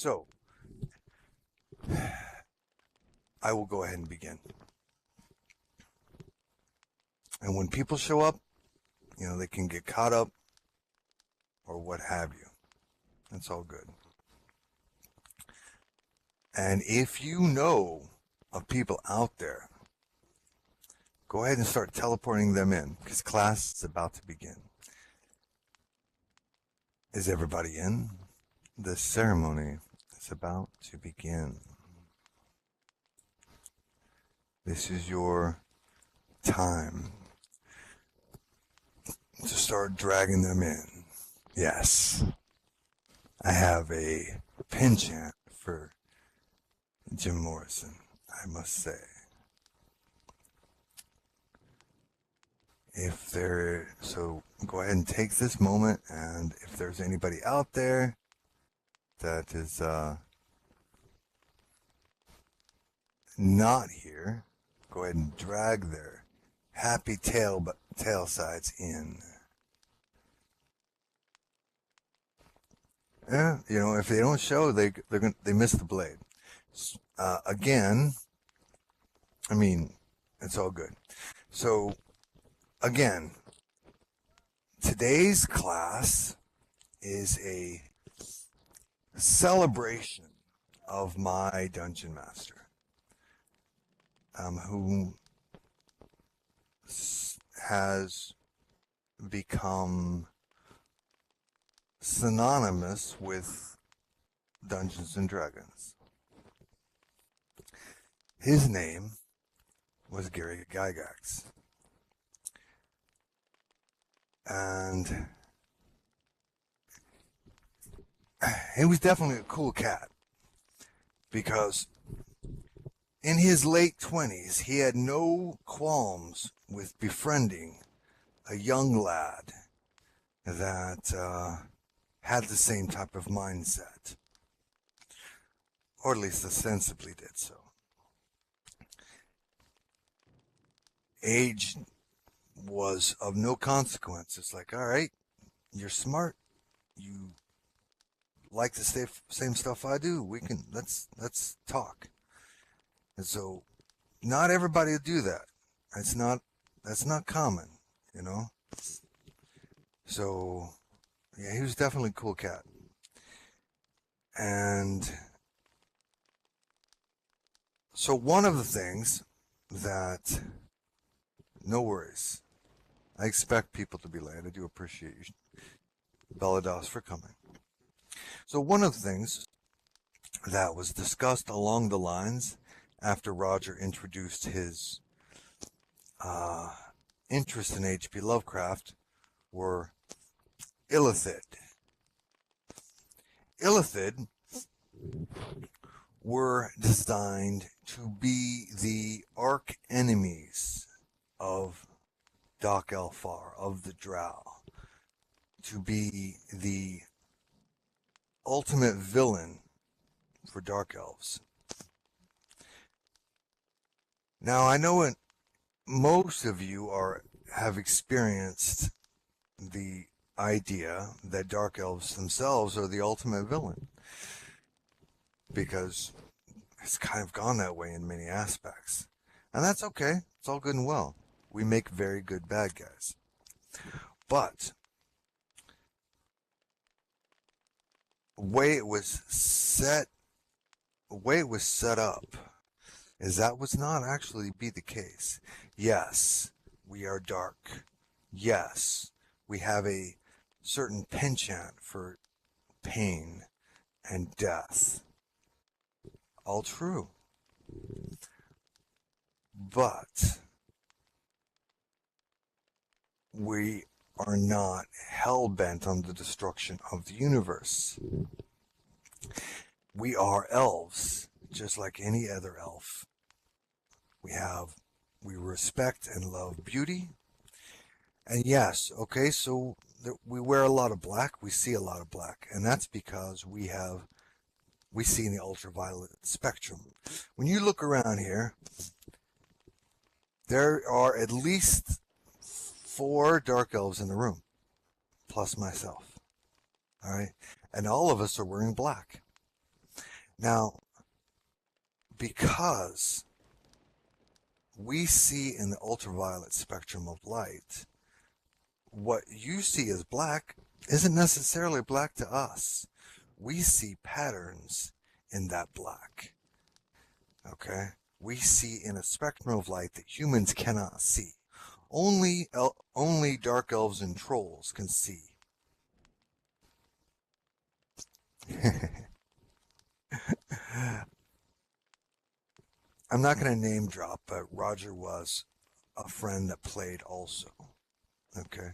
So, I will go ahead and begin. And when people show up, they can get caught up or what have you. That's all good. And if you know of people out there, go ahead and start teleporting them in, because class is about to begin. Is everybody in? The ceremony is about to begin. This is your time to start dragging them in. Yes, I have a penchant for Jim Morrison, I must say. So go ahead and take this moment, and if there's anybody out there that is not here, go ahead and drag their happy tail sides in. Yeah, if they don't show, they miss the blade. Again, it's all good. So, again, today's class is a celebration of my Dungeon Master, who has become synonymous with Dungeons and Dragons. His name was Gary Gygax. And he was definitely a cool cat, because in his late 20s, he had no qualms with befriending a young lad that had the same type of mindset, or at least ostensibly did so. Age was of no consequence. It's like, all right, you're smart, you like the same stuff I do, let's talk. And so not everybody will do that. That's not common, So yeah, he was definitely a cool cat. And so one of the things that, no worries, I expect people to be late. I do appreciate you, Bellados, for coming. So one of the things that was discussed along the lines after Roger introduced his interest in H.P. Lovecraft were Illithid. Illithid were designed to be the arch enemies of Doc Elfar, of the Drow, to be the ultimate villain for Dark Elves. Now, I know most of you have experienced the idea that Dark Elves themselves are the ultimate villain, because it's kind of gone that way in many aspects. And that's okay. It's all good and well. We make very good bad guys. But the way it was set up is that would not actually be the case. Yes, we are dark. Yes, we have a certain penchant for pain and death. All true. But we are not hell-bent on the destruction of the universe. We are elves, just like any other elf. We respect and love beauty. And yes, okay, so we wear a lot of black, we see a lot of black, and that's because we see in the ultraviolet spectrum. When you look around here, there are at least 4 dark elves in the room, plus myself. All right, and all of us are wearing black. Now, because we see in the ultraviolet spectrum of light, what you see as black isn't necessarily black to us. We see patterns in that black. Okay? We see in a spectrum of light that humans cannot see. Only dark elves and trolls can see. I'm not going to name drop, but Roger was a friend that played also. Okay?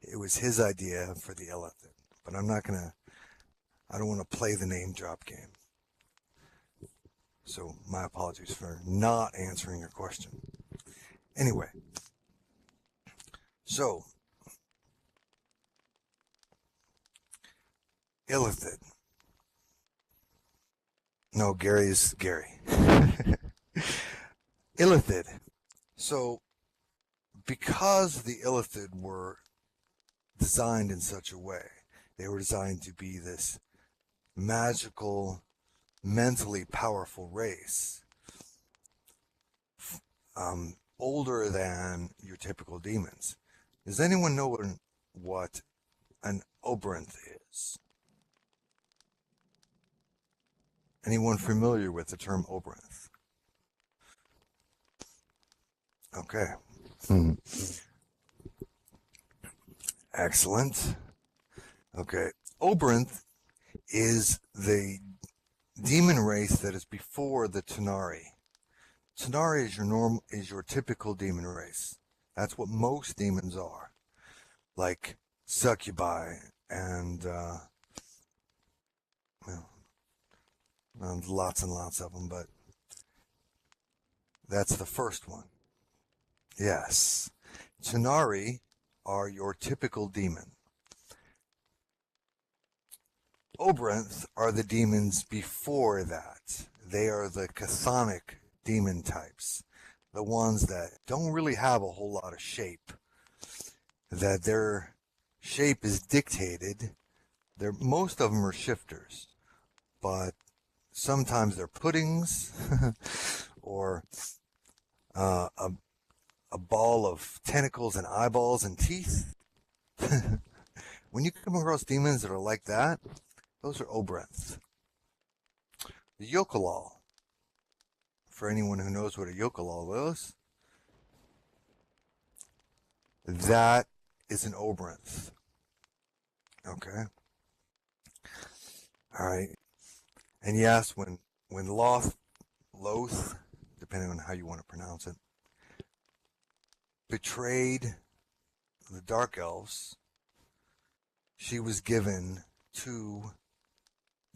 It was his idea for the Illithid, but I don't want to play the name drop game. So my apologies for not answering your question. Anyway, so Illithid. No, Gary's Gary. Illithid. So because the Illithid were designed in such a way, they were designed to be this magical, mentally powerful race, older than your typical demons. Does anyone know what an Oberonth is? Anyone familiar with the term Oberonth? Okay. Excellent. Okay. Oberonth is the demon race that is before the Tanari. Tanari is your typical demon race. That's what most demons are, like succubi and lots and lots of them, but that's the first one. Yes, Tanari are your typical demon. Oberonth are the demons before that. They are the chthonic demon types, the ones that don't really have a whole lot of shape, that their shape is dictated. Most of them are shifters, but sometimes they're puddings or a ball of tentacles and eyeballs and teeth. When you come across demons that are like that, those are Oberonth. The Yogg-Olthal, for anyone who knows what a Yogg-Olthal is, that is an Oberonth. Okay? Alright. And yes, when Loth, depending on how you want to pronounce it, betrayed the Dark Elves, she was given to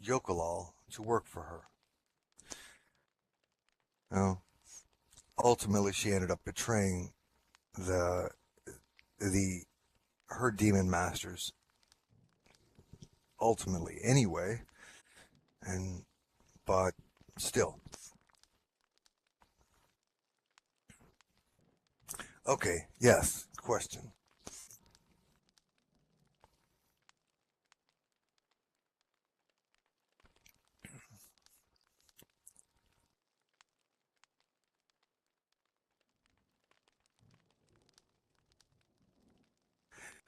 Yogg-Olthal to work for her. Now, ultimately, she ended up betraying her demon masters. Ultimately, anyway, but still. Okay. Yes. Question.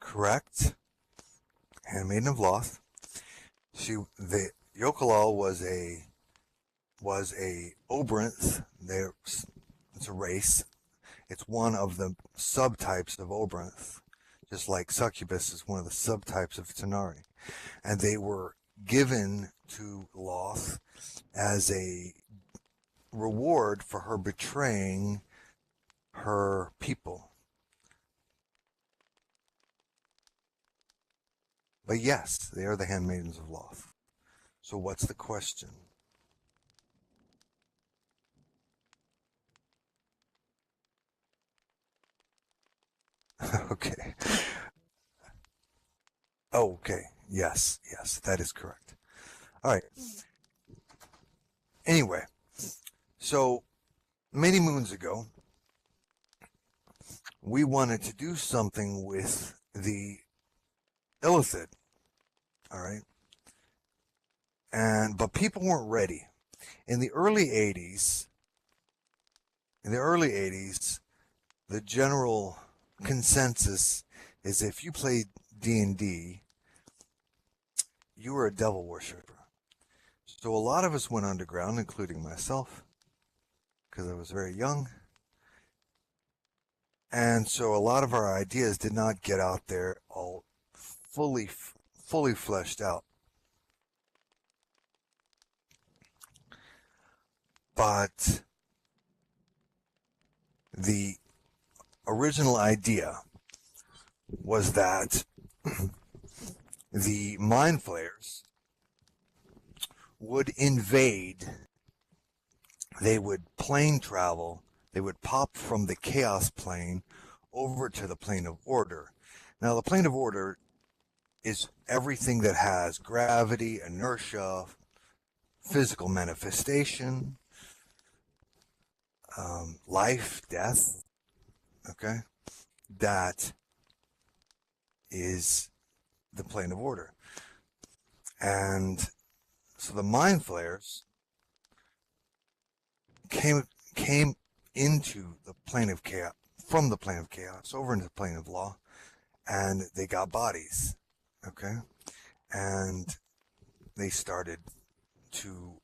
Correct. Handmaiden of Loth. The Yogg-Olthal was a Oberonth. It's a race. It's one of the subtypes of Oberonth, just like Succubus is one of the subtypes of Tanari. And they were given to Loth as a reward for her betraying her people. But yes, they are the handmaidens of Loth. So what's the question? Okay. Oh, okay. Yes, that is correct. All right. Anyway, so many moons ago, we wanted to do something with the Illithid. All right. but people weren't ready. In the early 80s, the general consensus is if you played D&D, you were a devil worshiper. So a lot of us went underground, including myself, because I was very young. And so a lot of our ideas did not get out there all fully fleshed out. But the original idea was that the mind flayers would invade. They would plane travel. They would pop from the chaos plane over to the plane of order. Now, the plane of order is everything that has gravity, inertia, physical manifestation, life, death. Okay? That is the plane of order. And so the mind flayers came into the plane of chaos, from the plane of chaos over into the plane of law, and they got bodies. Okay? And they started to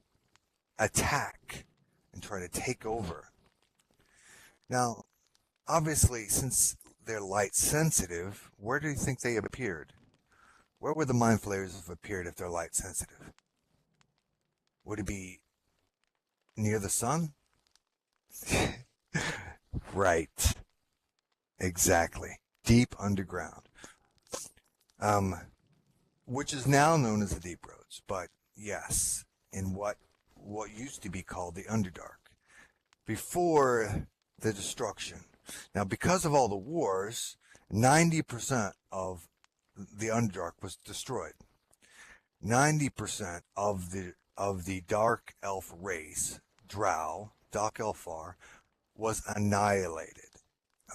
attack and try to take over. Now, obviously, since they're light sensitive, where do you think they appeared? Where would the mind flayers have appeared if they're light sensitive? Would it be near the sun? Right. Exactly. Deep underground. Which is now known as the deep roads. But yes, in what used to be called the Underdark. Before the destruction. Now, because of all the wars, 90% of the Underdark was destroyed. 90% of the Dark Elf race, Drow, Dark Elfar, was annihilated.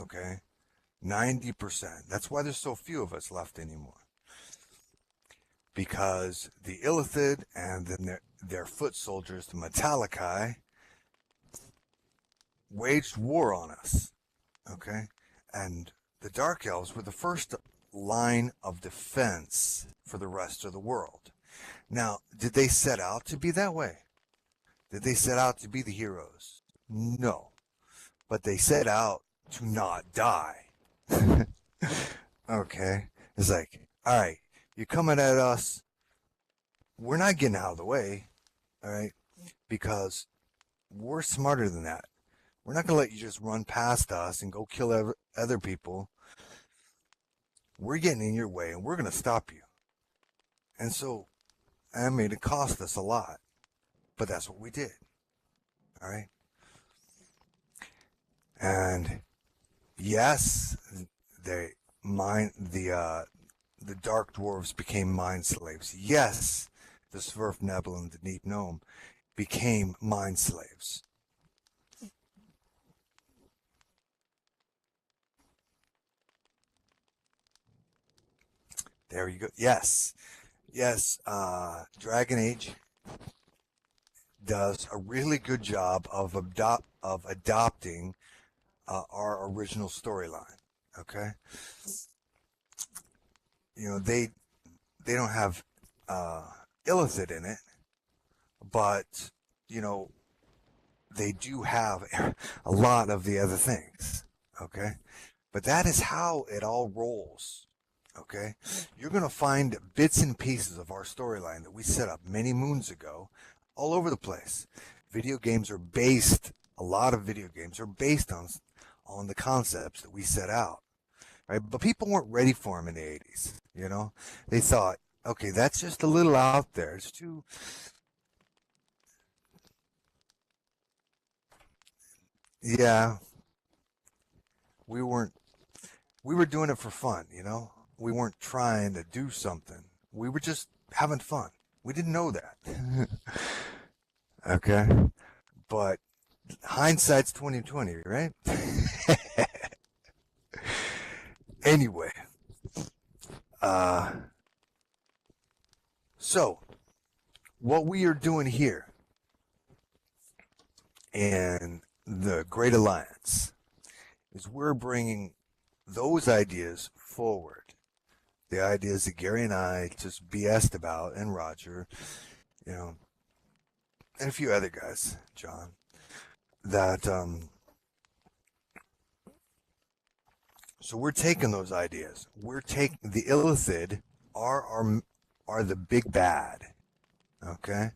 Okay? 90%. That's why there's so few of us left anymore. Because the Illithid and then their foot soldiers, the Metaliki, waged war on us. Okay? And the Dark Elves were the first line of defense for the rest of the world. Now, did they set out to be that way? Did they set out to be the heroes? No. But they set out to not die. Okay? It's like, all right, you're coming at us. We're not getting out of the way. All right? Because we're smarter than that. We're not going to let you just run past us and go kill other people. We're getting in your way and we're going to stop you. And so, I mean, it cost us a lot. But that's what we did. All right? And yes, the Dark Dwarves became mind slaves. Yes, the Svirfneblin and the Deep Gnome became mind slaves. There you go. Yes. Dragon Age does a really good job of adopting our original storyline. Okay, you know they don't have Illithid in it, but you know they do have a lot of the other things. Okay, but that is how it all rolls. Okay, you're going to find bits and pieces of our storyline that we set up many moons ago all over the place. A lot of video games are based on the concepts that we set out, right? But people weren't ready for them in the 80s, you know? They thought, okay, that's just a little out there. It's too... Yeah, we were doing it for fun, you know? We weren't trying to do something. We were just having fun. We didn't know that. Okay? But hindsight's 2020, right? Anyway. So, what we are doing here in the Great Alliance is we're bringing those ideas forward. The ideas that Gary and I just BS'd about, and Roger, and a few other guys, John, that, so we're taking those ideas. We're taking the Illithid are the big bad. Okay?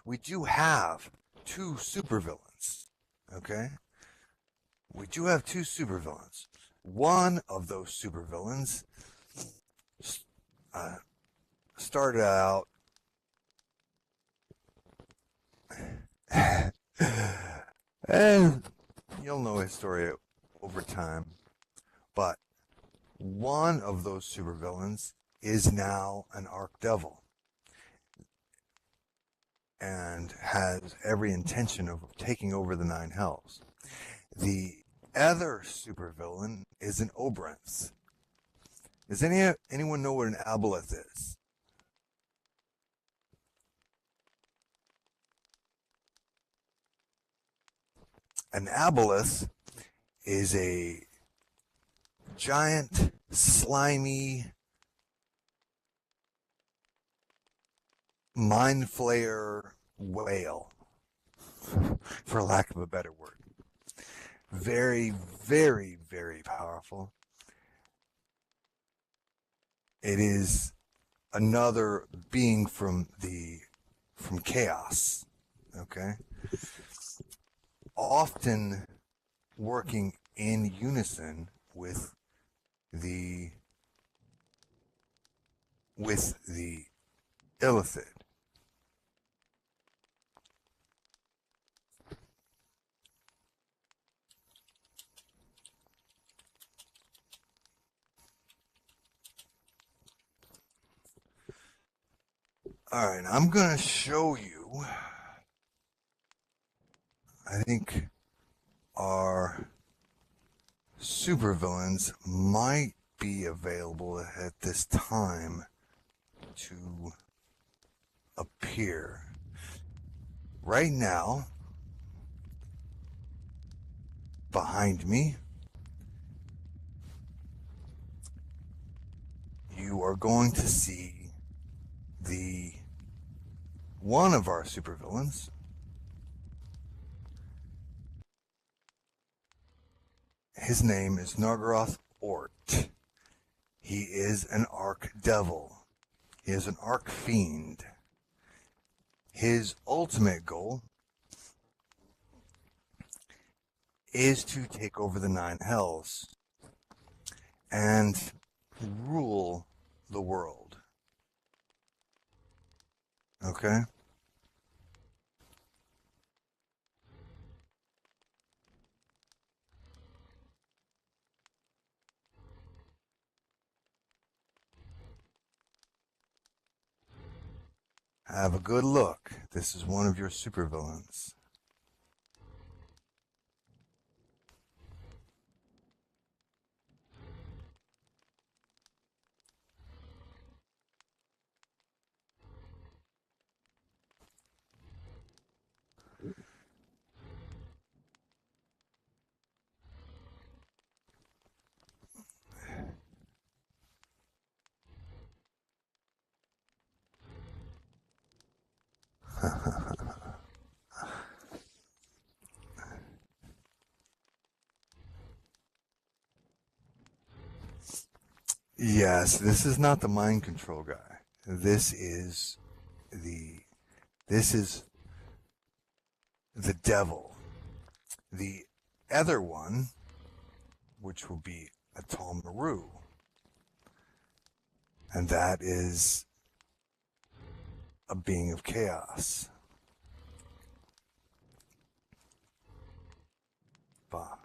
We do have two supervillains. Okay? We do have two supervillains. One of those supervillains started out and you'll know his story over time, but one of those supervillains is now an Archdevil and has every intention of taking over the Nine Hells. The other supervillain is an Obrinth. Does anyone know what an Aboleth is? An Aboleth is a giant, slimy, mind flayer whale, for lack of a better word. Very, very, very powerful. It is another being from chaos, okay? Often working in unison with the Illithid. All right, I'm going to show you, I think our supervillains might be available at this time to appear. Right now, behind me, you are going to see one of our supervillains. His name is Nargoroth Ort. He is an Archdevil. He is an Archfiend. His ultimate goal is to take over the Nine Hells and rule the world. Okay? Have a good look. This is one of your supervillains. Yes, this is not the mind control guy. This is the devil. The other one, which will be Atal Maru, and that is a being of chaos. Bah.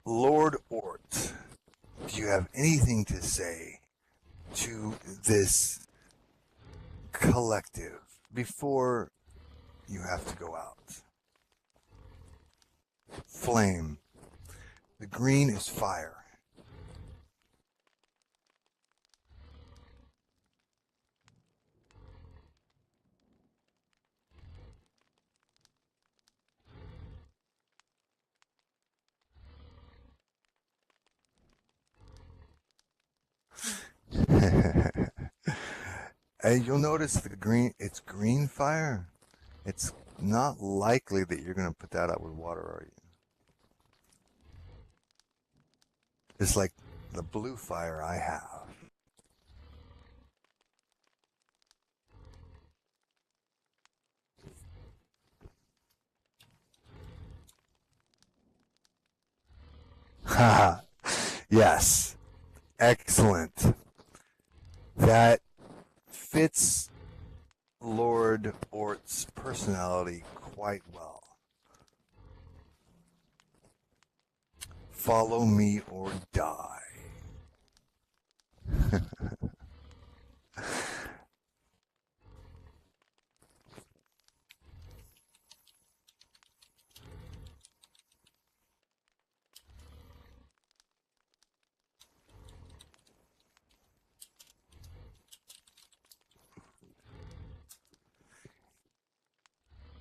Lord Ort, do you have anything to say to this collective before you have to go out. Flame. The green is fire. And you'll notice the green, it's green fire. It's not likely that you're going to put that out with water, are you? It's like the blue fire I have. Haha. Yes. Excellent. That fits Lord Ort's personality quite well. Follow me or die.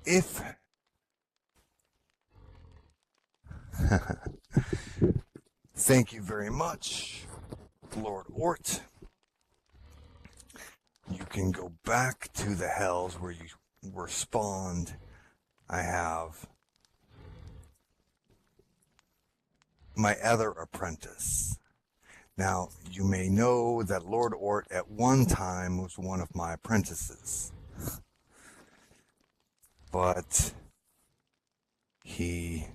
If thank you very much, Lord Ort. You can go back to the hells where you were spawned. I have my other apprentice. Now, you may know that Lord Ort at one time was one of my apprentices. But he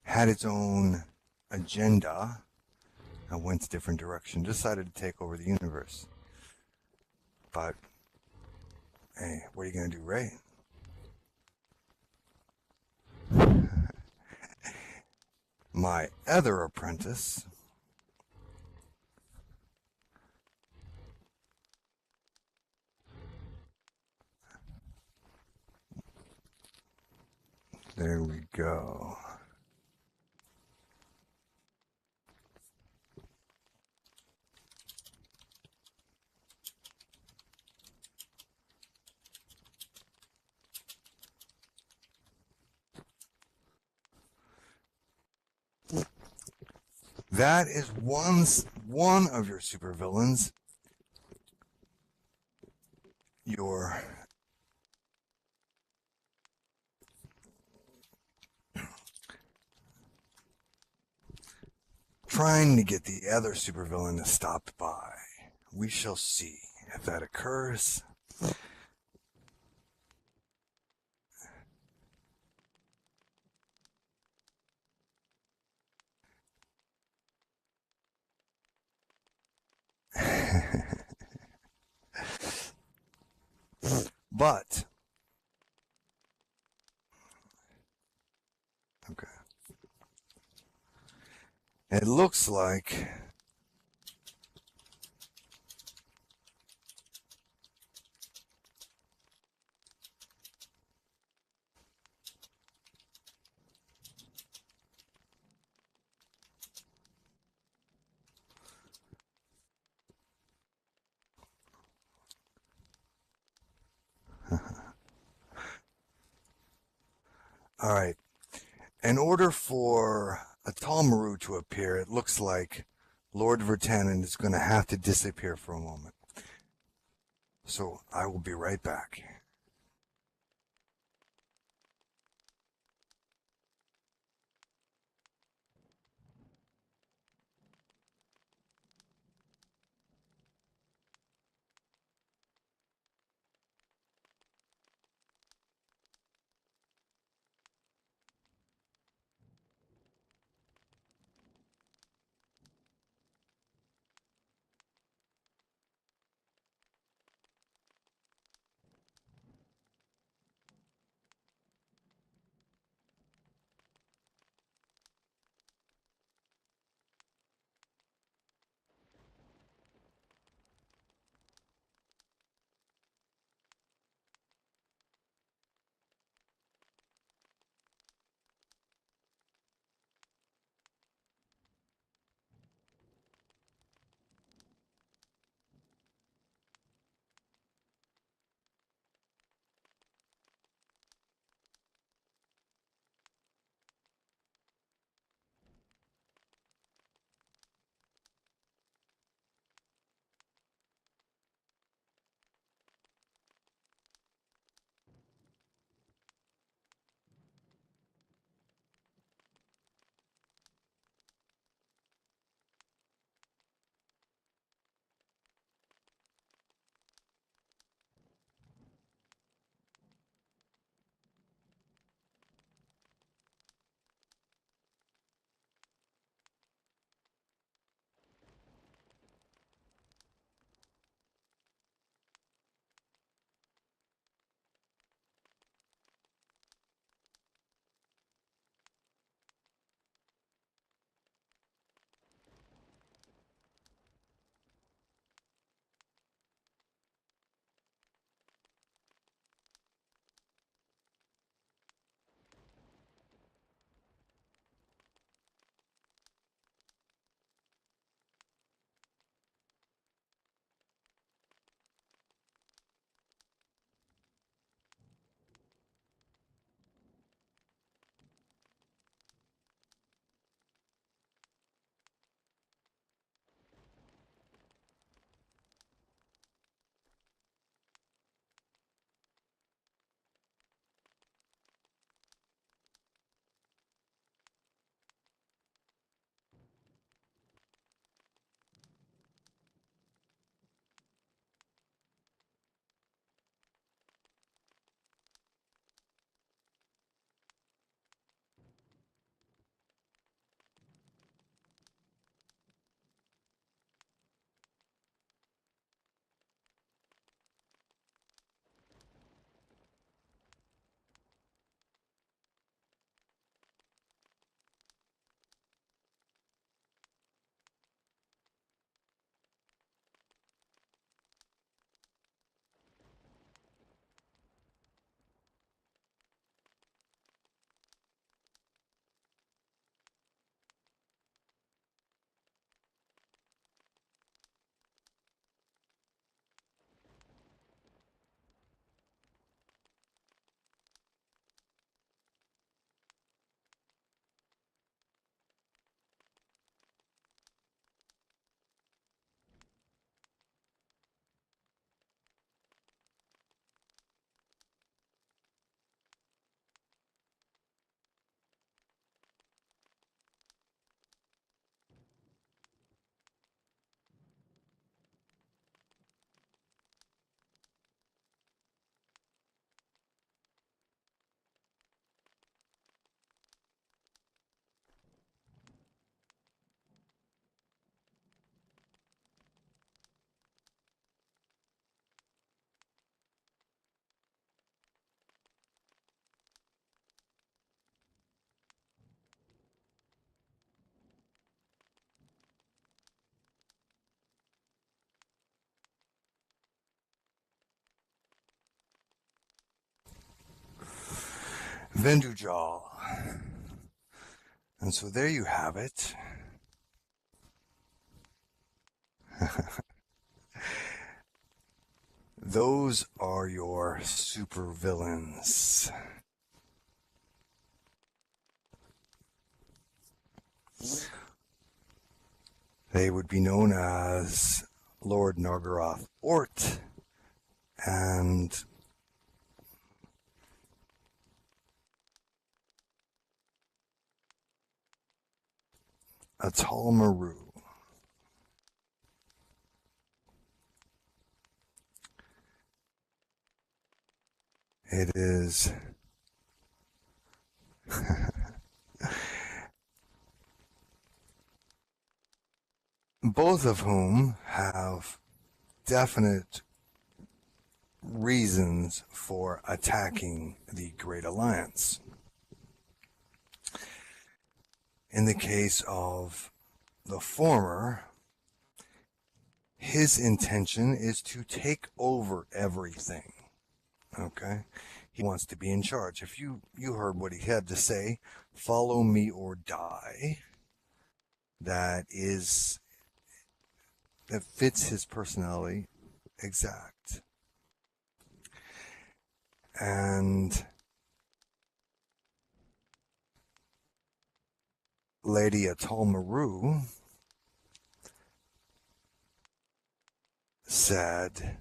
had its own agenda and went a different direction, decided to take over the universe. But, hey, what are you going to do, right? My other apprentice there we go. That is one of your supervillains. Your trying to get the other supervillain to stop by. We shall see if that occurs. But okay, it looks like all right. In order for Atal Maru to appear, it looks like Lord Virtanen is going to have to disappear for a moment. So I will be right back. Vendujal. And so there you have it. Those are your supervillains. They would be known as Lord Nargoroth Ort and Atal Maru. It is both of whom have definite reasons for attacking the Great Alliance. In the case of the former, his intention is to take over everything. Okay? He wants to be in charge. If you heard what he had to say, follow me or die, that fits his personality exact. And Lady Atal Maru said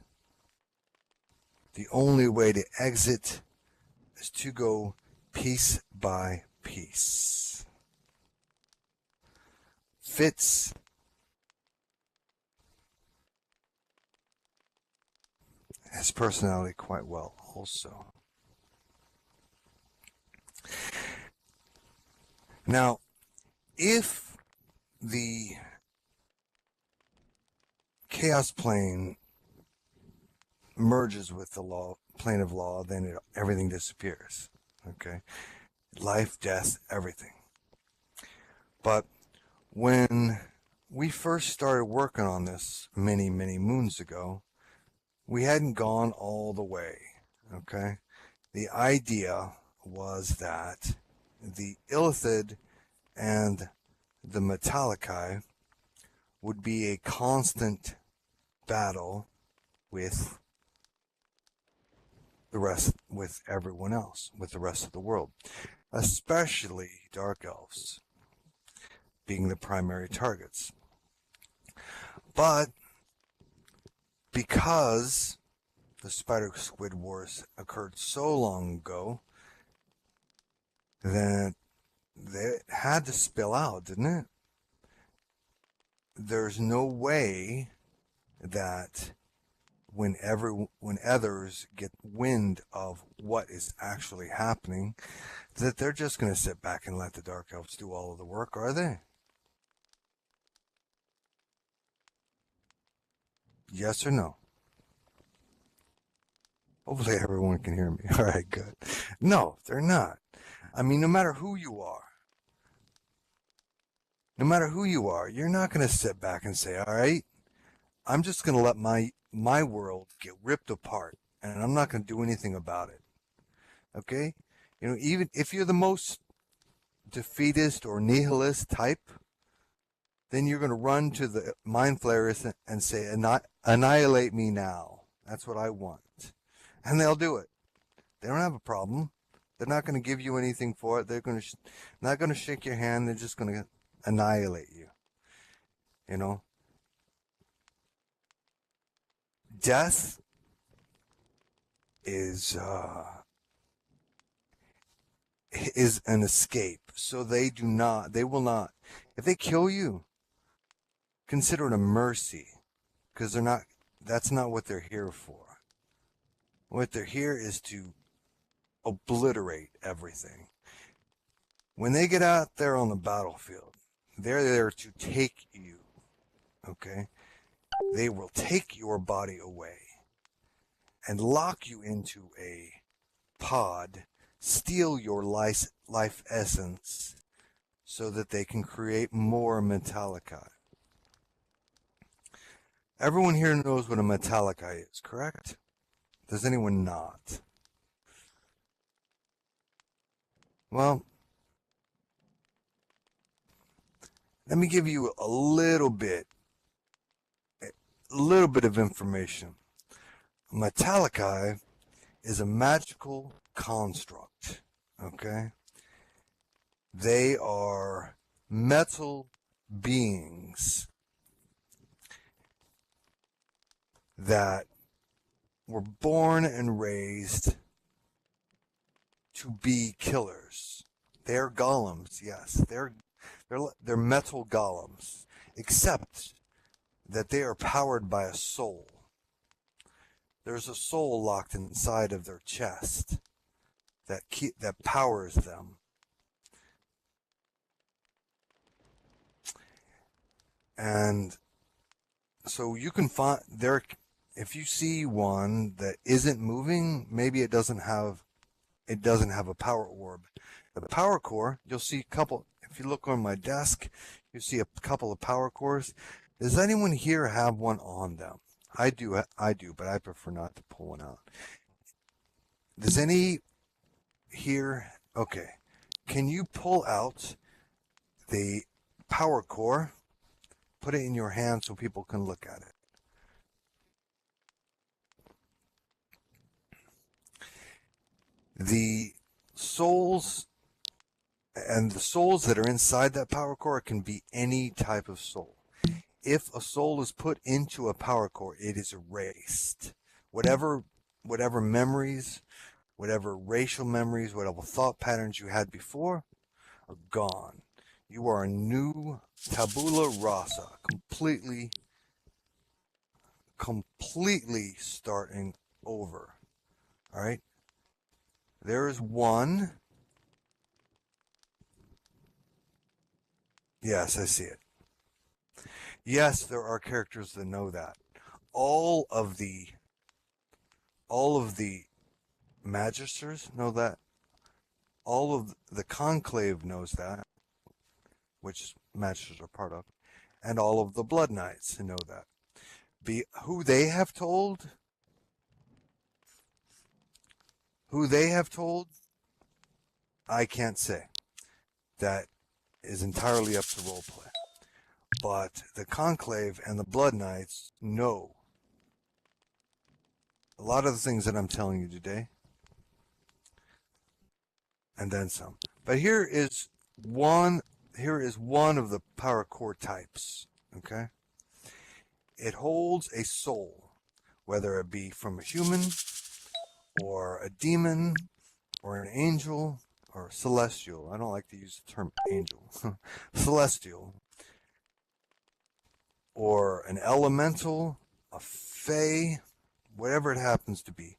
the only way to exit is to go piece by piece. Fits his personality quite well also. Now, if the chaos plane merges with the plane of law, then everything disappears. Okay? Life, death, everything. But when we first started working on this many, many moons ago, we hadn't gone all the way. Okay? The idea was that the Illithid and the Metaliki would be a constant battle with everyone else, with the rest of the world, especially Dark Elves being the primary targets. But because the Spider Squid Wars occurred so long ago, that it had to spill out, didn't it? There's no way that when others get wind of what is actually happening, that they're just going to sit back and let the Dark Elves do all of the work, are they? Yes or no? Hopefully everyone can hear me. All right, good. No, they're not. I mean, no matter who you are, you're not going to sit back and say, all right, I'm just going to let my world get ripped apart, and I'm not going to do anything about it. Okay? You know, even if you're the most defeatist or nihilist type, then you're going to run to the mind flayers and say, annihilate me now. That's what I want. And they'll do it. They don't have a problem. They're not going to give you anything for it. They're not going to shake your hand. They're just going to annihilate you. You know? Death is an escape. So they will not, if they kill you, consider it a mercy, because that's not what they're here for. What they're here is to obliterate everything. When they get out there on the battlefield, they're there to take you. Okay? They will take your body away and lock you into a pod, steal your life essence so that they can create more Metaliki. Everyone here knows what a Metaliki is, correct? Does anyone not? Well, let me give you a little bit of information. Metaliki is a magical construct. Okay? They are metal beings that were born and raised to be killers. They're golems, yes. They're metal golems, except that they are powered by a soul. There's a soul locked inside of their chest that powers them. And so you can find there, if you see one that isn't moving, maybe it doesn't have a power orb. The power core, you'll see a couple. If you look on my desk, you see a couple of power cores. Does anyone here have one on them? I do, but I prefer not to pull one out. Does any here? Okay. Can you pull out the power core? Put it in your hand so people can look at it. The souls that are inside that power core can be any type of soul. If a soul is put into a power core, it is erased. Whatever memories, whatever racial memories, whatever thought patterns you had before are gone. You are a new tabula rasa, completely starting over. All right? There is one. Yes, I see it. Yes, there are characters that know that. All of the magisters know that. All of the conclave knows that, which magisters are part of, and all of the blood knights know that. Who they have told, I can't say. That is entirely up to roleplay. But the conclave and the blood knights know a lot of the things that I'm telling you today, and then some. But here is one of the power core types. Okay, it holds a soul, whether it be from a human or a demon or an angel or celestial. I don't like to use the term angel. Celestial. Or an elemental, a fae, whatever it happens to be.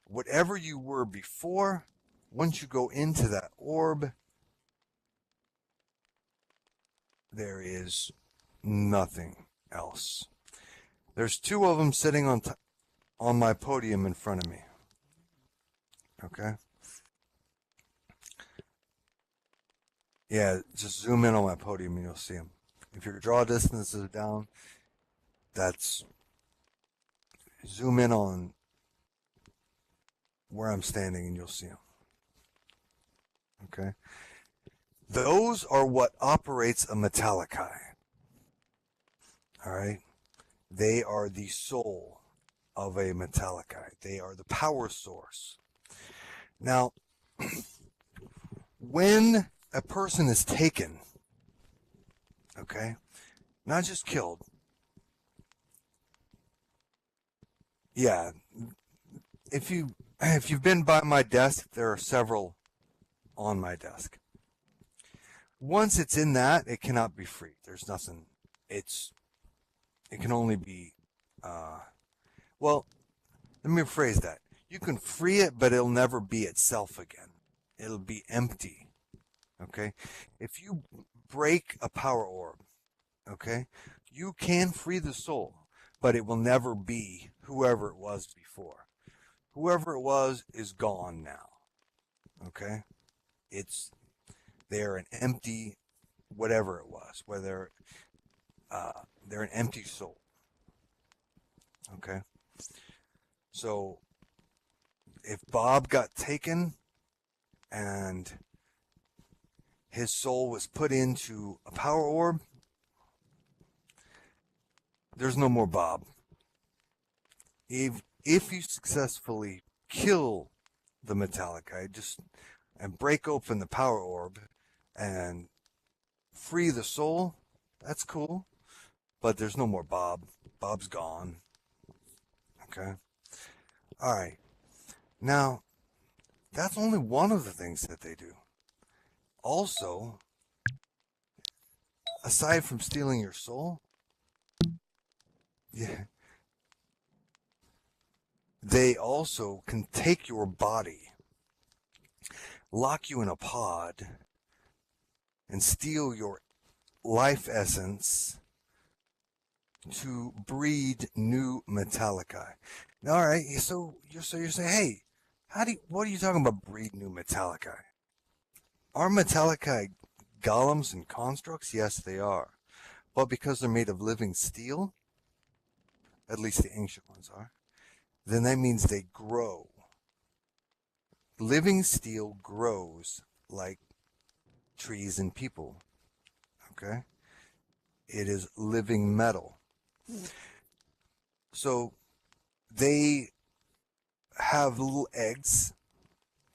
Whatever you were before, once you go into that orb, there is nothing else. There's two of them sitting on my podium in front of me. Okay? Yeah, just zoom in on my podium and you'll see them. If your draw distance is down, zoom in on where I'm standing and you'll see them. Okay? Those are what operates a Metaliki. All right? They are the soul of a Metaliki. They are the power source. Now, when a person is taken, okay, not just killed. Yeah, if you've been by my desk, there are several on my desk. Once it's in that, it cannot be freed. There's nothing. It can only be. Well, let me rephrase that. You can free it, but it'll never be itself again. It'll be empty. Okay? If you break a power orb, okay, you can free the soul, but it will never be whoever it was before. Whoever it was is gone now. Okay? They're an empty, whatever it was, whether they're an empty soul. Okay? So, if Bob got taken and his soul was put into a power orb, there's no more Bob. If you successfully kill the Metaliki and break open the power orb and free the soul, that's cool. But there's no more Bob. Bob's gone. Okay? Alright. Now, that's only one of the things that they do. Also, aside from stealing your soul, yeah, they also can take your body, lock you in a pod, and steal your life essence to breed new Metaliki. Now, all right, so you're saying, hey, what are you talking about breed new Metaliki? Are Metaliki golems and constructs? Yes, they are. But because they're made of living steel, at least the ancient ones are, then that means they grow. Living steel grows like trees and people. Okay? It is living metal. So they have little eggs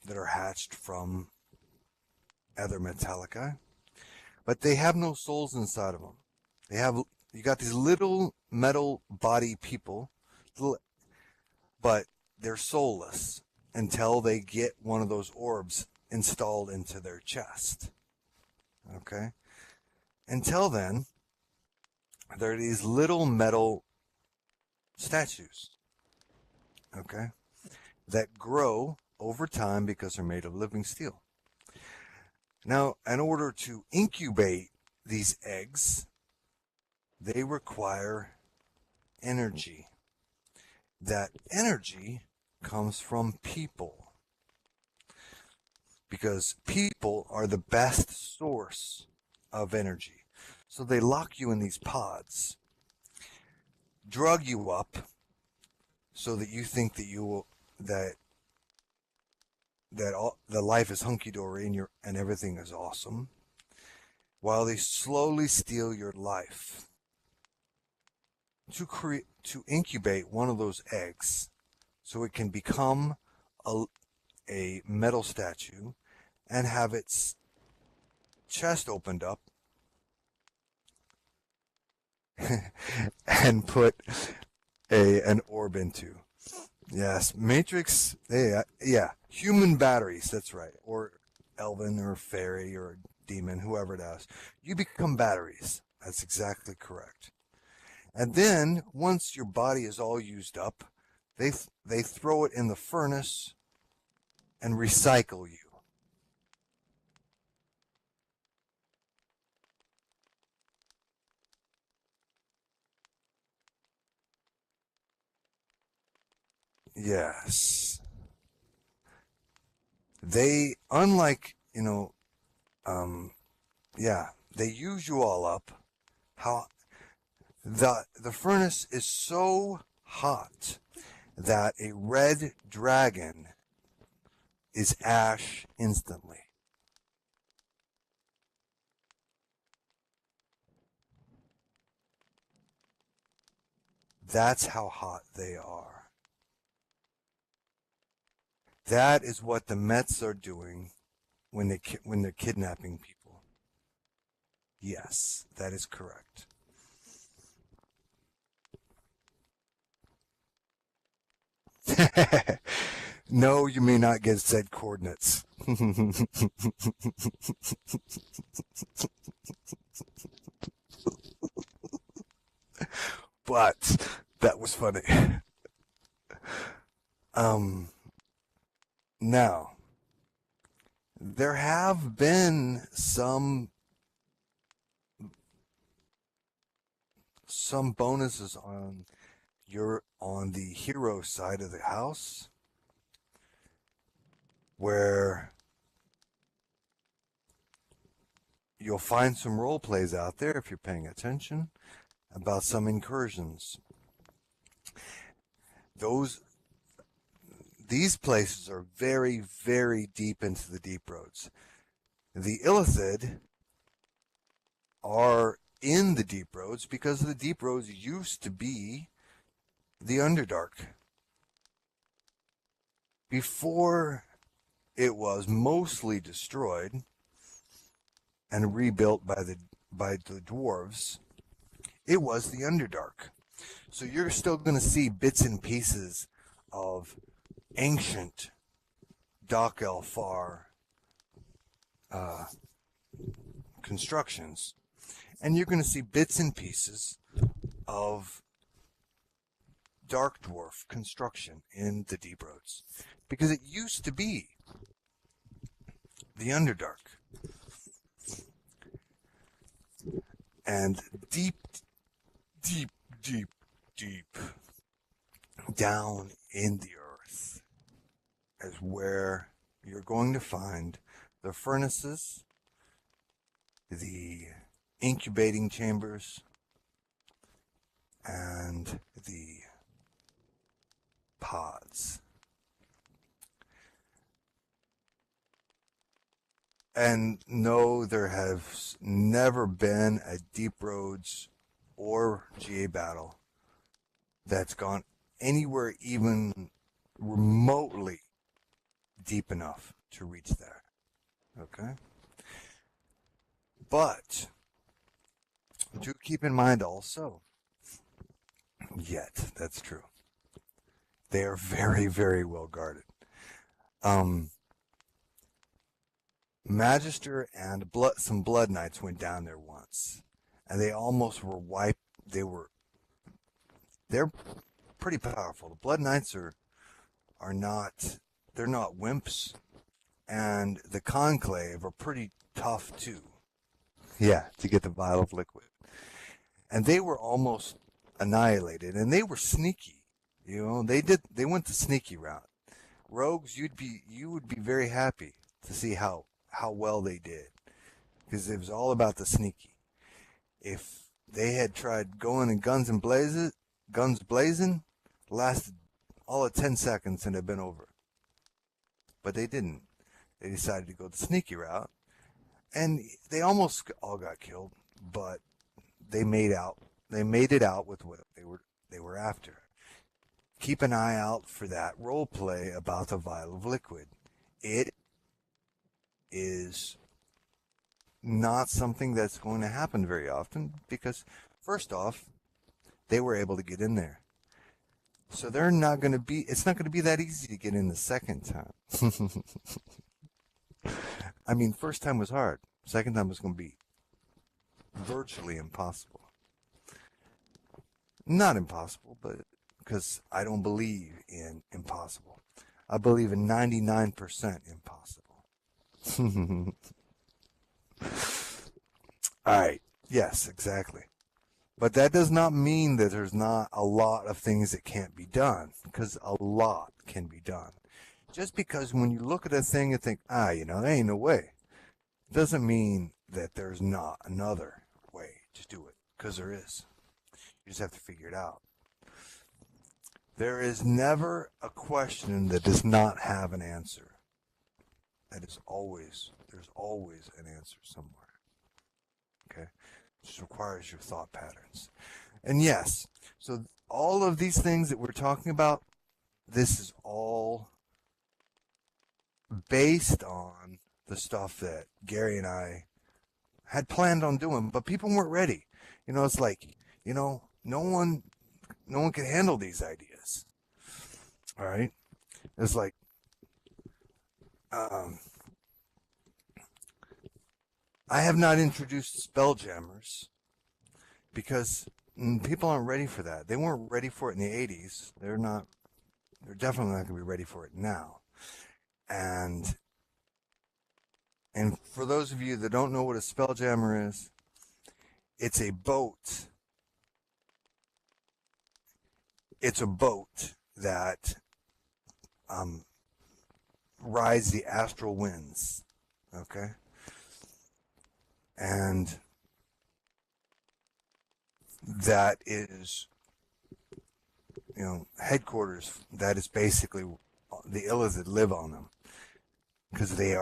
that are hatched from other Metaliki, but they have no souls inside of them. You got these little metal body people, but they're soulless until they get one of those orbs installed into their chest. Okay? Until then, they're these little metal statues. Okay? That grow over time because they're made of living steel. Now, in order to incubate these eggs, they require energy. That energy comes from people, because people are the best source of energy. So they lock you in these pods, drug you up so that you think that the life is hunky-dory and everything is awesome, while they slowly steal your life to incubate one of those eggs so it can become a metal statue and have its chest opened up and put an orb into. Yes, Matrix, yeah, human batteries, that's right, or elven or fairy or demon, whoever it is. You become batteries. That's exactly correct. And then, once your body is all used up, they throw it in the furnace and recycle you. Yes. They, unlike, they use you all up. How the furnace is so hot that a red dragon is ash instantly. That's how hot they are. That is what the Mets are doing when they're kidnapping people. Yes, that is correct. No, you may not get said coordinates. But that was funny. Now, there have been some bonuses on the hero side of the house, where you'll find some role plays out there if you're paying attention about some incursions. These places are very, very deep into the deep roads. The Illithid are in the deep roads because the deep roads used to be the Underdark before it was mostly destroyed and rebuilt by the dwarves. It was the Underdark. So you're still going to see bits and pieces of ancient Dock Elfar constructions, and you're going to see bits and pieces of Dark Dwarf construction in the Deep Roads, because it used to be the Underdark. And deep down in the earth is where you're going to find the furnaces, the incubating chambers, and the pods. And no, there has never been a Deep Roads or GA battle that's gone anywhere even remotely deep enough to reach there. Okay? But do keep in mind also, yet, that's true, they are very, very well guarded. Magister and some Blood Knights went down there once, and they almost were wiped. They're pretty powerful. The Blood Knights are not, they're not wimps, and the Conclave are pretty tough too. Yeah, to get the vial of liquid. And they were almost annihilated, and they were sneaky. You know, they went the sneaky route. Rogues, you would be very happy to see how well they did, because it was all about the sneaky. If they had tried going in guns blazing, lasted all of 10 seconds and had been over. But they didn't. They decided to go the sneaky route, and they almost all got killed, but they made it out with what they were after. Keep an eye out for that role play about the vial of liquid. It is not something that's going to happen very often, because first off, they were able to get in there. So it's not going to be that easy to get in the second time. I mean, first time was hard. Second time was going to be virtually impossible. Not impossible, but because I don't believe in impossible. I believe in 99% impossible. All right. Yes, exactly. But that does not mean that there's not a lot of things that can't be done, because a lot can be done. Just because when you look at a thing and think, there ain't no way, doesn't mean that there's not another way to do it, because there is. You just have to figure it out. There is never a question that does not have an answer. There's always an answer somewhere. Okay? It just requires your thought patterns. And yes, so all of these things that we're talking about, this is all based on the stuff that Gary and I had planned on doing, but people weren't ready. It's like, no one can handle these ideas. All right? It's like, I have not introduced Spelljammers because people aren't ready for that. They weren't ready for it in the 80s. They're definitely not going to be ready for it now. And for those of you that don't know what a Spelljammer is, it's a boat. It's a boat that rides the astral winds. Okay? And that is, headquarters. That is basically the Illithid live on them, because they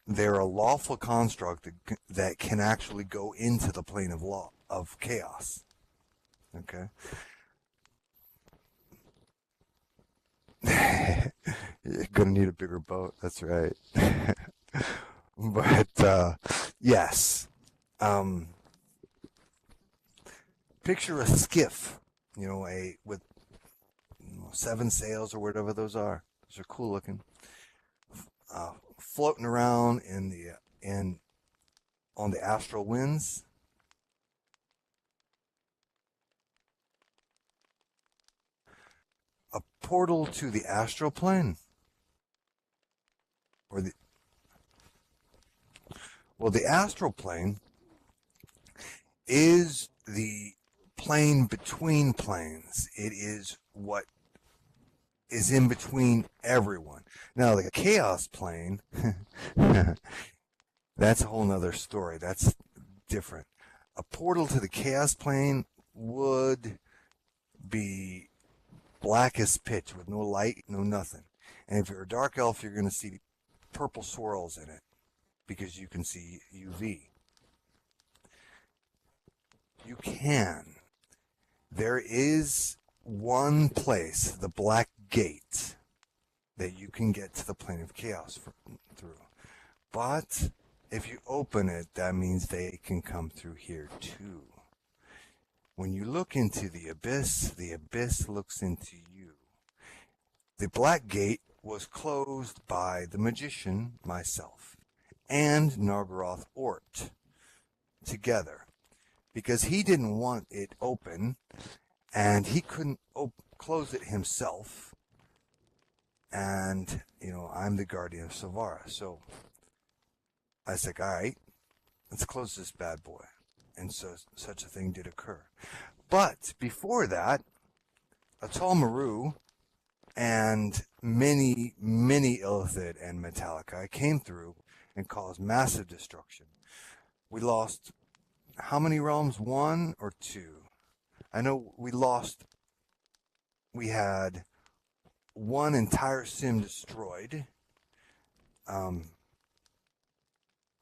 they're a lawful construct that can actually go into the plane of law of chaos. Okay. You're gonna need a bigger boat. That's right. But yes, picture a skiff. With 7 sails or whatever those are. Those are cool looking. Floating around on the astral winds. A portal to the astral plane, the astral plane is the plane between planes. It is what is in between everyone. Now, the chaos plane, that's a whole nother story. That's different. A portal to the chaos plane would be black as pitch with no light, no nothing. And if you're a dark elf, you're going to see purple swirls in it because you can see UV. You can. There is one place, the Black Gate, that you can get to the plane of chaos through. But if you open it, that means they can come through here too. When you look into the abyss looks into you. The Black Gate was closed by the magician, myself, and Nargoroth Ort together, because he didn't want it open, and he couldn't close it himself. And, I'm the guardian of Silvara, so I said, all right, let's close this bad boy. And so such a thing did occur. But before that, Atal Maru and many, many Illithid and Metaliki came through and caused massive destruction. We lost how many realms? 1 or 2? I know we had one entire sim destroyed.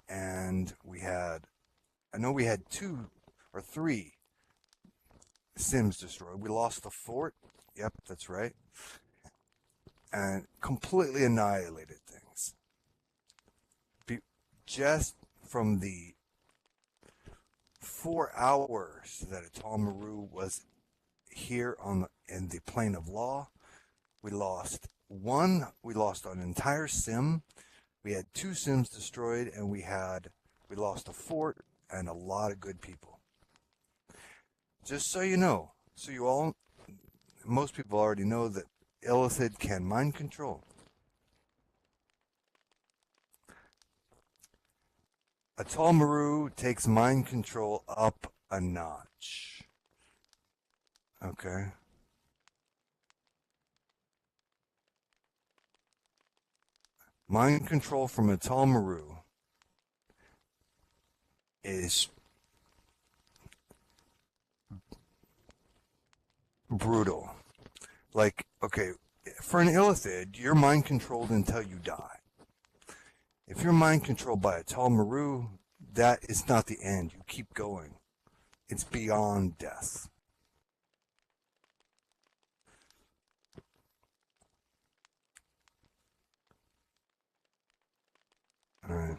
And I know we had 2 or 3 sims destroyed. We lost the fort. Yep, that's right. And completely annihilated things. Just from the 4 hours that Atal Maru was here in the plane of law, we lost an entire sim. We had 2 sims destroyed, and we lost a fort and a lot of good people. Just so you know, most people already know that Illithid can mind control. Atal Maru takes mind control up a notch. Okay. Mind control from Atal Maru is brutal. Like, okay, for an Illithid, you're mind controlled until you die. If you're mind controlled by Atal Maru, that is not the end. You keep going. It's beyond death. All right.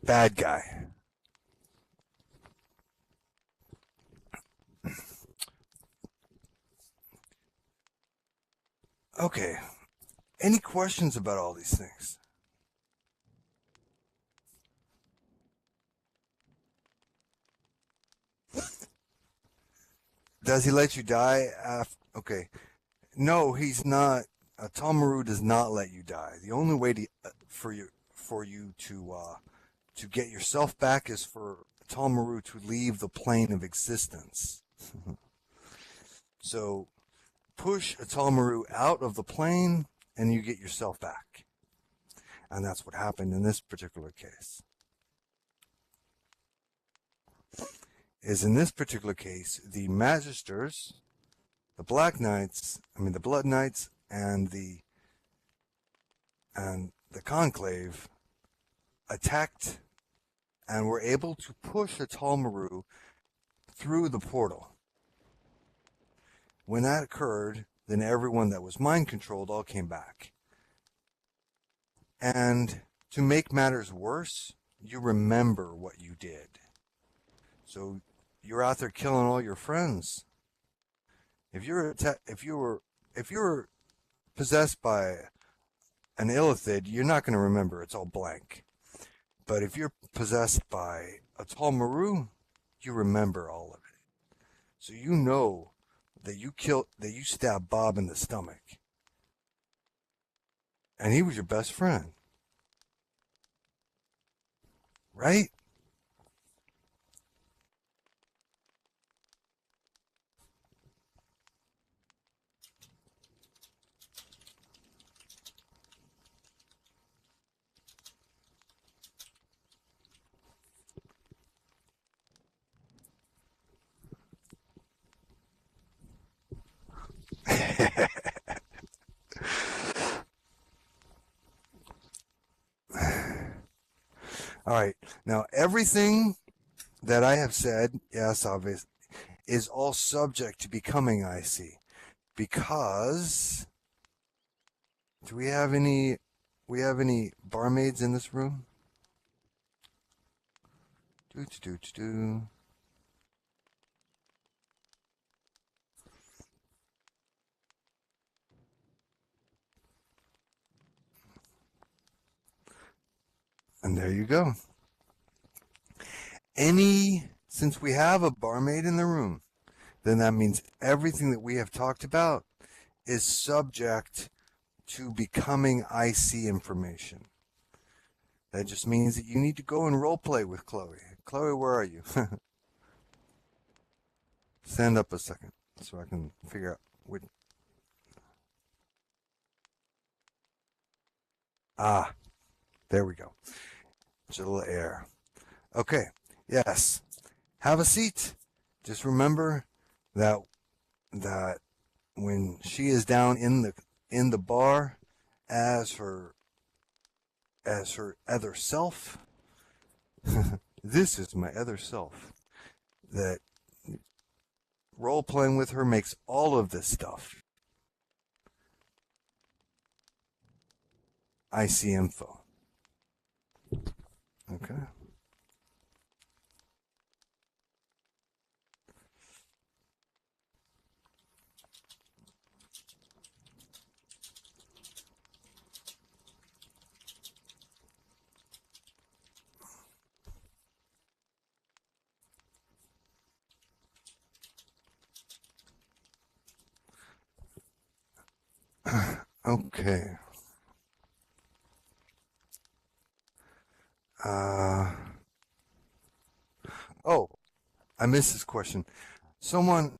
Bad guy. Okay. Any questions about all these things? Does he let you die after? Okay. No, he's not. Atal Maru does not let you die. The only way for you to get yourself back is for Atal Maru to leave the plane of existence. So push Atal Maru out of the plane and you get yourself back. And that's what happened in this particular case. In this particular case, the Magisters, the Blood Knights, and the and the Conclave attacked and were able to push Atal Maru through the portal. When that occurred, then everyone that was mind controlled all came back. And to make matters worse, you remember what you did. So you're out there killing all your friends. If you were possessed by an Illithid, you're not going to remember. It's all blank. But if you're possessed by Atal Maru, you remember all of it. So you know that you stabbed Bob in the stomach. And he was your best friend. Right? All right. Now, everything that I have said, yes, obvious, is all subject to becoming IC. Because do we have any barmaids in this room? Do. And there you go. Since we have a barmaid in the room, then that means everything that we have talked about is subject to becoming IC information. That just means that you need to go and role play with Chloe. Chloe, where are you? Stand up a second so I can figure out which. Ah, there we go. Just a little air. Okay, yes. Have a seat. Just remember that when she is down in the bar as her other self, this is my other self. That role playing with her makes all of this stuff IC info. Okay. Okay. Oh, I missed this question. Someone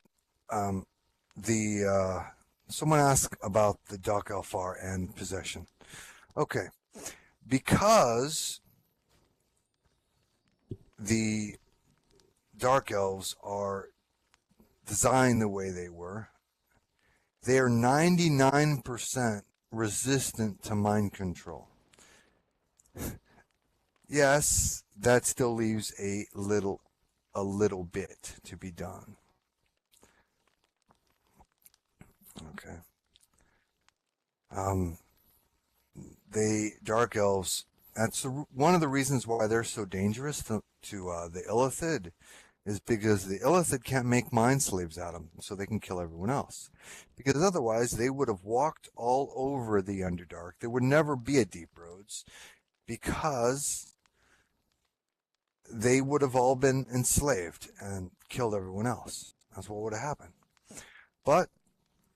someone asked about the Dark Elfar and possession. Okay. Because the Dark Elves are designed the way they were, they are 99% resistant to mind control. Yes, that still leaves a little bit to be done. Okay. The Dark Elves, that's one of the reasons why they're so dangerous to the Illithid, is because the Illithid can't make mind slaves out of them, so they can kill everyone else. Because otherwise, they would have walked all over the Underdark. There would never be a Deep Roads, because they would have all been enslaved and killed everyone else. That's what would have happened. But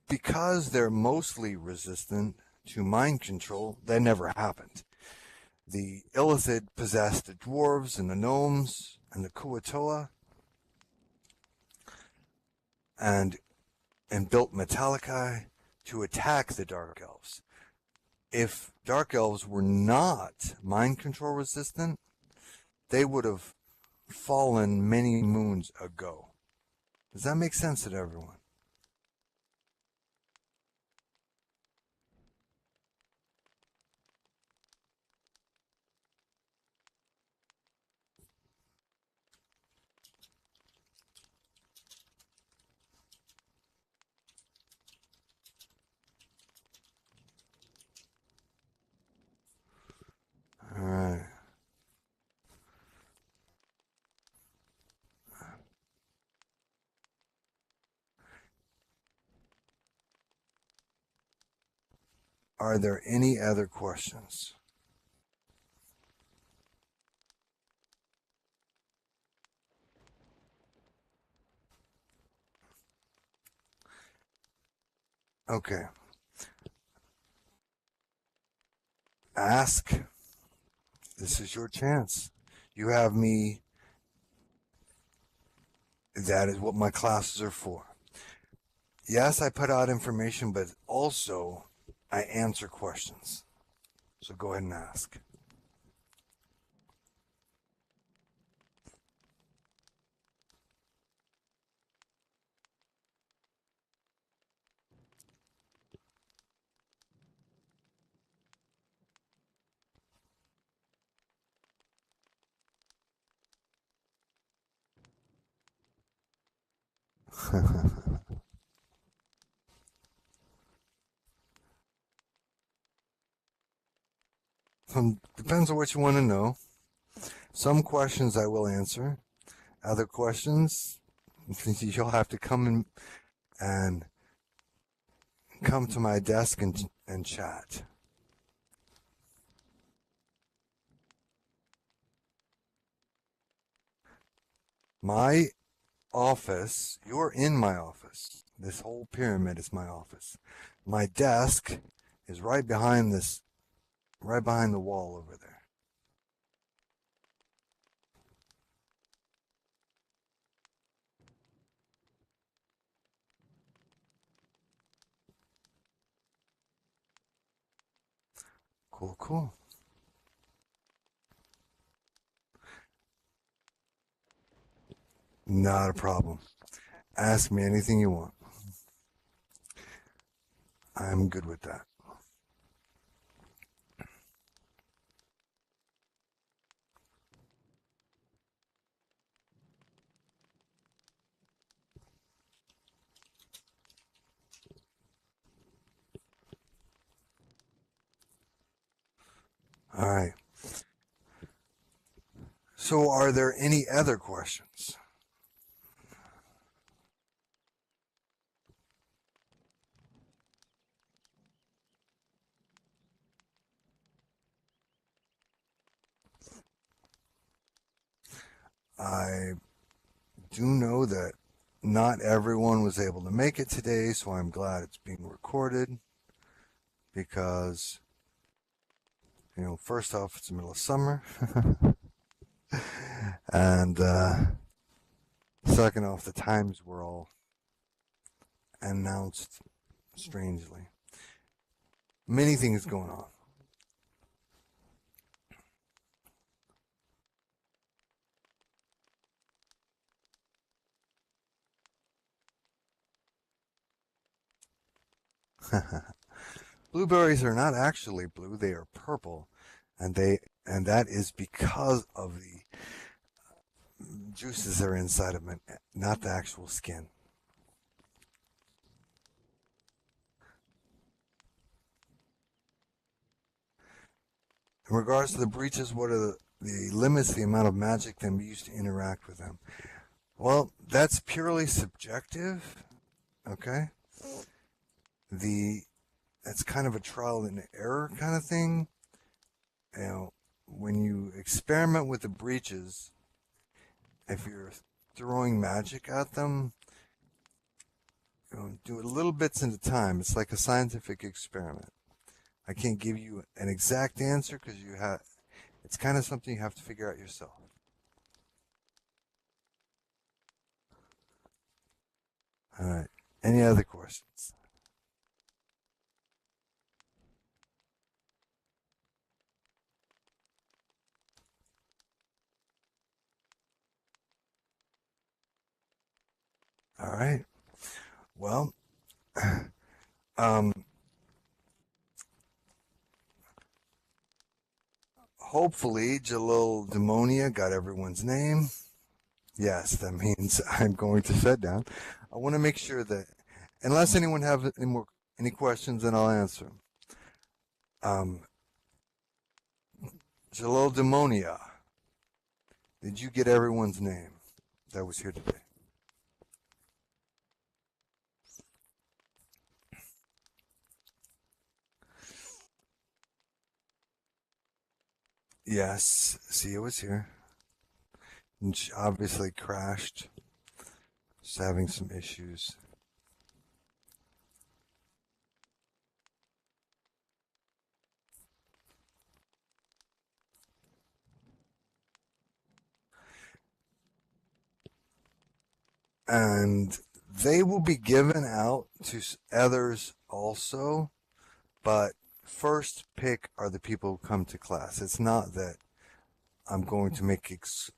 because they're mostly resistant to mind control, that never happened. The Illithid possessed the dwarves and the gnomes and the Kuatoa, and built Metaliki to attack the Dark Elves. If Dark Elves were not mind control resistant, they would have fallen many moons ago. Does that make sense to everyone? are there any other questions? Okay. Ask. This is your chance. You have me. That is what my classes are for. Yes, I put out information, but also I answer questions. So go ahead and ask. Depends on what you want to know. Some questions I will answer. Other questions, you'll have to come and come to my desk and chat. My office, you're in my office. This whole pyramid is my office. My desk is right behind the wall over there. Cool, cool. Not a problem. Ask me anything you want. I'm good with that. All right. So are there any other questions? I do know that not everyone was able to make it today, so I'm glad it's being recorded because, first off, it's the middle of summer. And second off, the times were all announced strangely. Many things going on. Blueberries are not actually blue, they are purple, and that is because of the juices that are inside of them, not the actual skin. In regards to the breaches, what are the limits, the amount of magic that can be used to interact with them? Well, that's purely subjective, okay? That's kind of a trial and error kind of thing. When you experiment with the breaches, if you're throwing magic at them, do it little bits at a time. It's like a scientific experiment. I can't give you an exact answer because it's kind of something you have to figure out yourself. All right. Any other questions? All right. Well, hopefully Jalil Demonia got everyone's name. Yes, that means I'm going to shut down. I want to make sure that, unless anyone have any questions, then I'll answer them. Jalil Demonia, did you get everyone's name that was here today? Yes, Sia was here. And she obviously crashed. Just having some issues. And they will be given out to others also, but first pick are the people who come to class. It's not that I'm going to make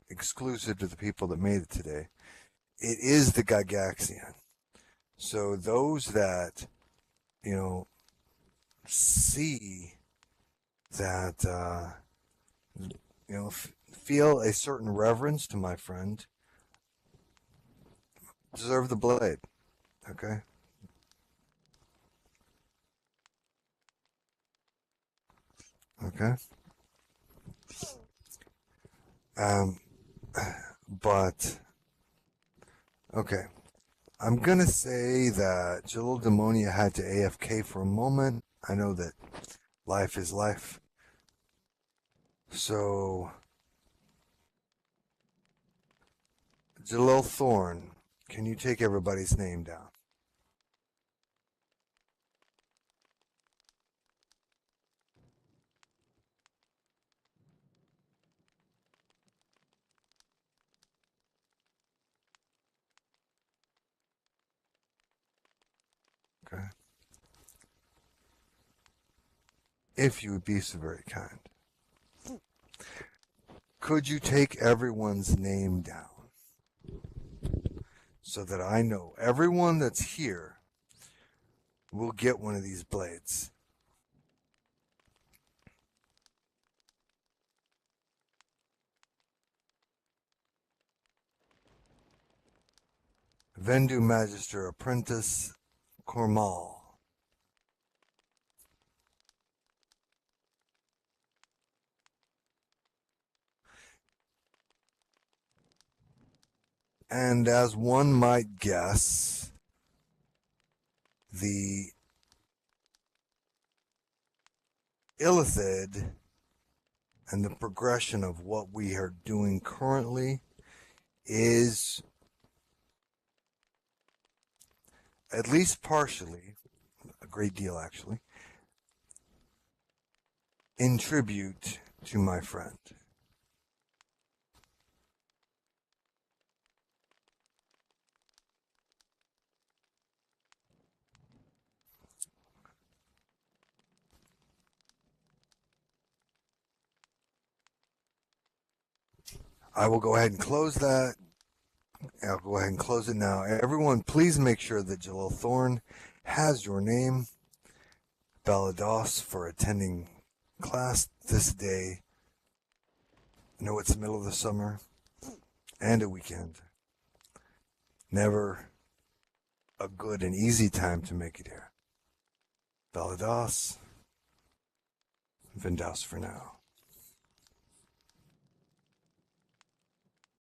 exclusive to the people that made it today. It is the Gygaxian. So those that, see that, feel a certain reverence to my friend deserve the blade. Okay? Okay? But, okay. I'm going to say that Jalil Demonia had to AFK for a moment. I know that life is life. So, Jalil Thorne, can you take everybody's name down? Okay. If you would be so very kind. Could you take everyone's name down? So that I know everyone that's here will get one of these blades. Vendu Magister Apprentice Kormal. And as one might guess, the Illithid and the progression of what we are doing currently is, at least partially, a great deal actually, in tribute to my friend. I will go ahead and close that. I'll go ahead and close it now. Everyone, please make sure that Jalil Thorne has your name. Balados for attending class this day. I know it's the middle of the summer and a weekend. Never a good and easy time to make it here. Balados, Vindaus for now.